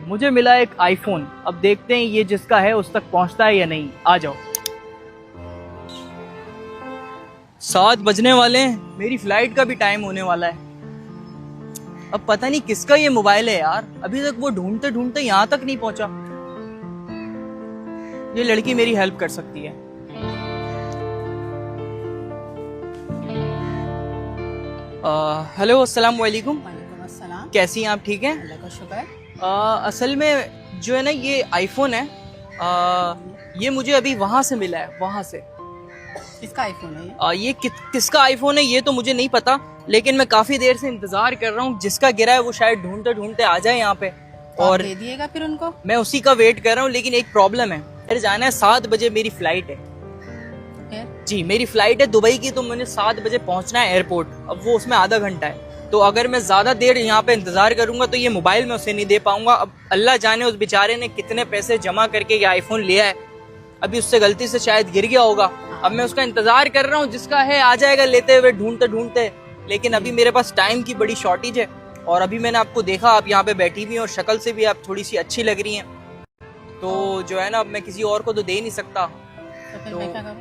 मुझे मिला एक आईफोन। अब देखते हैं ये जिसका है उस तक पहुंचता है या नहीं। आ जाओ। 7 बजने वाले हैं, मेरी फ्लाइट का भी टाइम होने वाला है। अब पता नहीं किसका ये मोबाइल है यार, अभी तक वो ढूंढते ढूंढते यहाँ तक नहीं पहुंचा। ये लड़की मेरी हेल्प कर सकती है। हेलो, अस्सलाम वालेकुम। वालेकुम अस्सलाम। कैसी हैं आप? ठीक हैं? अल्लाह का शुक्र। असल में जो है ना ये आईफोन है, ये मुझे अभी वहां से मिला है, वहां से। किसका आईफोन है ये किसका आईफोन है ये तो मुझे नहीं पता, लेकिन मैं काफी देर से इंतजार कर रहा हूँ। जिसका गिरा है वो शायद ढूंढते ढूंढते आ जाए यहाँ पे और दे दिएगा फिर उनको। मैं उसी का वेट कर रहा हूँ। लेकिन एक प्रॉब्लम है, मेरे जाना है 7 बजे मेरी फ्लाइट है। जी, मेरी फ्लाइट है दुबई की, तो मुझे 7 बजे पहुंचना है एयरपोर्ट। अब वो उसमें आधा घंटा है, तो अगर मैं ज्यादा देर यहाँ पे इंतजार करूंगा तो ये मोबाइल मैं उसे नहीं दे पाऊंगा। अब अल्लाह जाने उस बेचारे ने कितने पैसे जमा करके ये आईफोन लिया है, अभी उससे गलती से शायद गिर गया होगा। अब मैं उसका इंतजार कर रहा हूँ, जिसका है आ जाएगा लेते हुए ढूंढते ढूंढते। लेकिन अभी मेरे पास टाइम की बड़ी शॉर्टेज है। और अभी मैंने आपको देखा, आप यहाँ पे बैठी हुई हैं और शक्ल से भी आप थोड़ी सी अच्छी लग रही हैं, तो जो है ना अब मैं किसी और को तो दे नहीं सकता। तो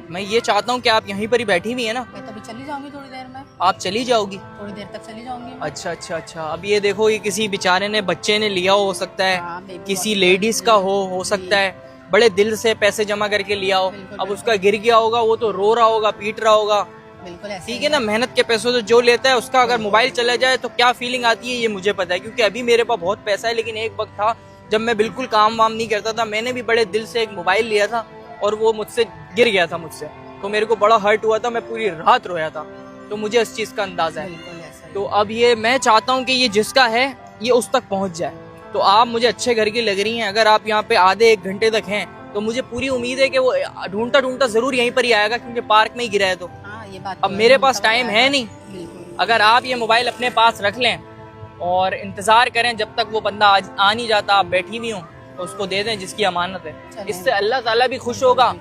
मैं ये चाहता हूँ कि आप यहीं पर ही बैठी हुई है ना। मैं तो अभी चली जाऊंगी थोड़ी देर में। आप चली जाओगी? थोड़ी देर तक चली जाऊंगी। अच्छा अच्छा अच्छा। अब ये देखो, ये किसी बेचारे ने बच्चे ने लिया हो सकता है, हाँ, किसी लेडीज का हो सकता है, बड़े दिल से पैसे जमा करके लिया हो। अब उसका गिर गया होगा, वो तो रो रहा होगा, पीट रहा होगा। बिल्कुल ऐसे ठीक है ना, मेहनत के पैसों से जो लेता है उसका अगर मोबाइल चला जाए तो क्या फीलिंग आती है ये मुझे पता है, क्योंकि अभी मेरे पास बहुत पैसा है। लेकिन एक वक्त था जब मैं बिल्कुल काम वाम नहीं करता था, मैंने भी बड़े दिल से एक मोबाइल लिया था और वो मुझसे गिर गया था मुझसे, तो मेरे को बड़ा हर्ट हुआ था, मैं पूरी रात रोया था। तो मुझे इस चीज का अंदाजा है। तो अब ये मैं चाहता हूँ कि ये जिसका है ये उस तक पहुंच जाए। तो आप मुझे अच्छे घर की लग रही हैं, अगर आप यहाँ पे आधे 1 घंटे तक हैं तो मुझे पूरी उम्मीद है कि वो ढूंढता ढूंढता जरूर यहीं पर ही आएगा, क्योंकि पार्क में ही गिरा है। तो ये बात अब मेरे पास टाइम है नहीं। अगर आप ये मोबाइल अपने पास रख लें और इंतजार करें जब तक वो बंदा आ नहीं जाता, आप बैठी हुई हो, तो उसको दे दें जिसकी अमानत है। इससे अल्लाह ताला भी खुश होगा,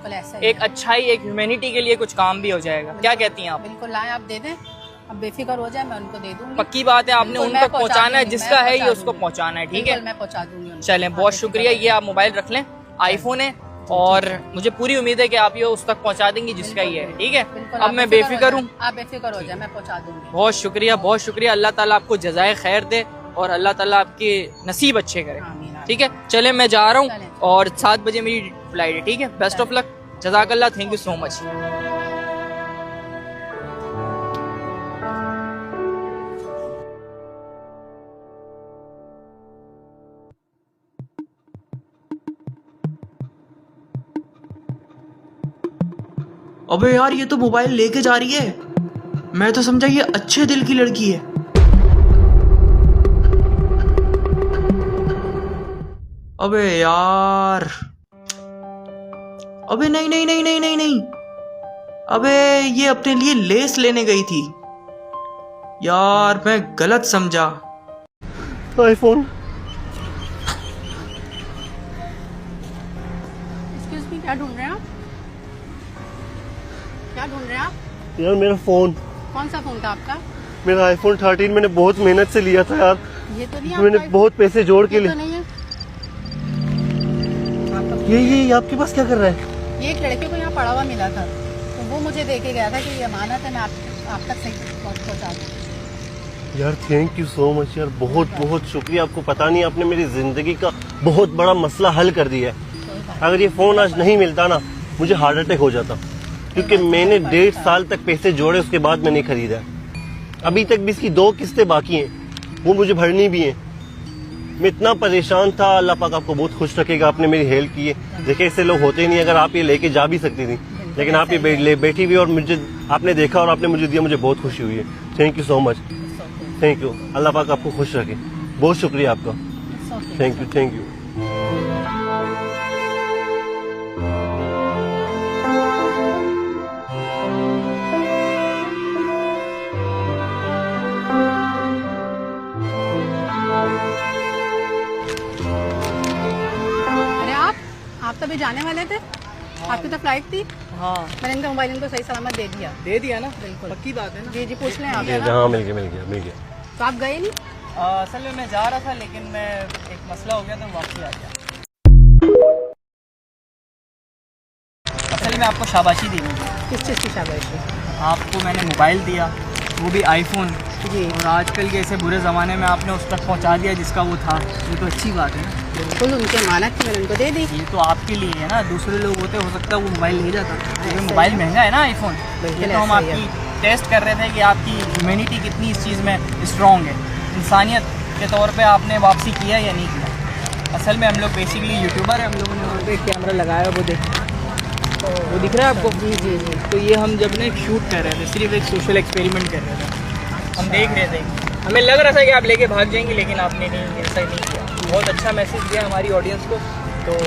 एक अच्छाई, एक ह्यूमैनिटी के लिए कुछ काम भी हो जाएगा। क्या कहती हैं आप? बिल्कुल लाए, आप दे दें, अब बेफिक्र हो जाए, मैं उनको दे दूंगी। पक्की बात है, आपने उन तक पहुंचाना है, जिसका है ये उसको पहुंचाना है। ठीक है, मैं पहुंचा दूंगी। चलें, बहुत शुक्रिया। ये आप मोबाइल रख लें, आईफोन है, और मुझे पूरी उम्मीद है कि आप ये उस तक पहुंचा देंगी जिसका ही है। ठीक है, अब मैं बेफिक्र हूँ। आप बेफिक्र हो जाए, मैं पहुंचा दूंगी। बहुत शुक्रिया, बहुत शुक्रिया। अल्लाह ताला आपको जज़ाए खैर दे और अल्लाह ताला आपके नसीब अच्छे करे। ठीक है, चले मैं जा रहा हूँ और 7 बजे मेरी फ्लाइट है। ठीक है, बेस्ट ऑफ लक, जज़ाकल्लाह, थैंक यू सो मच। अबे यार, ये तो मोबाइल लेके जा रही है। मैं तो समझा ये अच्छे दिल की लड़की है। अबे यार, अबे नहीं नहीं नहीं नहीं नहीं नहीं, अबे ये अपने लिए लेस लेने गई थी यार, मैं गलत समझा। आईफोन। एक्सक्यूज मी, क्या ढूंढ रहे हैं आप? क्या ढूंढ रहे हैं आप? यार मेरा फोन। कौन सा फोन था आपका? मेरा आईफोन 13 मैंने बहुत मेहनत से लिया था यार। ये तो नहीं, मैंने बहुत पैसे जोड़ के ये लिए। तो नहीं है। ये आपके पास क्या कर रहा है? ये एक लड़के को यहाँ पड़ा हुआ मिला था, तो वो मुझे देके गया था कि ये अमानत है, मैं आप तक सही पहुँचा दूँ। यार थैंक यू सो मच यार, बहुत बहुत शुक्रिया। आपको पता नहीं, आपने मेरी जिंदगी का बहुत बड़ा मसला हल कर दिया है। अगर ये फोन आज नहीं मिलता ना, मुझे हार्ट अटैक हो जाता, क्योंकि मैंने 1.5 साल तक पैसे जोड़े, उसके बाद मैंने खरीदा। अभी तक भी इसकी 2 किस्तें बाकी हैं, वो मुझे भरनी भी हैं। मैं इतना परेशान था। अल्लाह पाक आपको बहुत खुश रखेगा, आपने मेरी हेल्प की है। देखिए, ऐसे लोग होते ही नहीं, अगर आप ये लेके जा भी सकती थी, लेकिन आप ये बैठी हुई और मुझे आपने देखा और आपने मुझे दिया, मुझे बहुत खुशी हुई है। Thank you so much, thank you. अल्लाह पाक आपको खुश रखे, बहुत शुक्रिया आपका। Thank you, thank you. आप तो भी जाने वाले थे, आपकी तो फ्लाइट थी। हाँ, मैंने इनका मोबाइल इनको सही सलामत दे दिया। दे दिया ना? बिल्कुल, पक्की बात है ना? जी जी, पूछ लें आप। हाँ, मिल गया। तो आप गए नहीं? असल में मैं जा रहा था, लेकिन मैं एक मसला हो गया तो वापसी आ गया। असल में आपको शाबाशी देनी थी। किस चीज़ की शाबाशी? आपको मैंने मोबाइल दिया, वो भी आईफोन, जी और आजकल के ऐसे बुरे ज़माने में आपने उस तक पहुंचा दिया जिसका वो था। ये तो अच्छी बात है ना। बिल्कुल, उनकी अमानत थी, मैंने उनको दे दी। ये तो आपके लिए है ना, दूसरे लोग होते हो सकता है वो मोबाइल ले जाता, क्योंकि मोबाइल महंगा है ना आईफोन। बिल्कुल ये तो हम ऐसा ही आपकी टेस्ट कर रहे थे कि आपकी ह्यूमैनिटी कितनी इस चीज़ में स्ट्रॉन्ग है, इंसानियत के तौर पे आपने वापसी किया या नहीं किया। असल में हम लोग बेसिकली यूट्यूबर हैं, हम लोगों ने वहाँ पे कैमरा लगाया, वो वो दिख रहा है आपको? जी जी जी। तो ये हम जब ना शूट कर रहे थे, सिर्फ एक सोशल एक्सपेरिमेंट कर रहे थे, हम देख रहे थे। हमें लग रहा था कि आप लेके भाग जाएंगे, लेकिन आपने नहीं, ऐसा ही नहीं किया। बहुत अच्छा मैसेज दिया हमारी ऑडियंस को। तो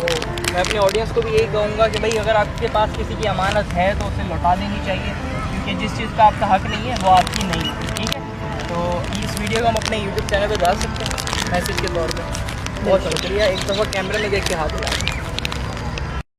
मैं अपने ऑडियंस को भी यही कहूँगा कि भाई अगर आपके पास किसी की अमानत है तो उसे लौटा देनी चाहिए, क्योंकि जिस चीज़ का आपका हक नहीं है वो आपकी नहीं है, ठीक है। तो इस वीडियो को हम अपने यूट्यूब चैनल पर डाल सकते हैं मैसेज के तौर पर। बहुत शुक्रिया। एक दफ़ा कैमरे में देख के हाथ हिला।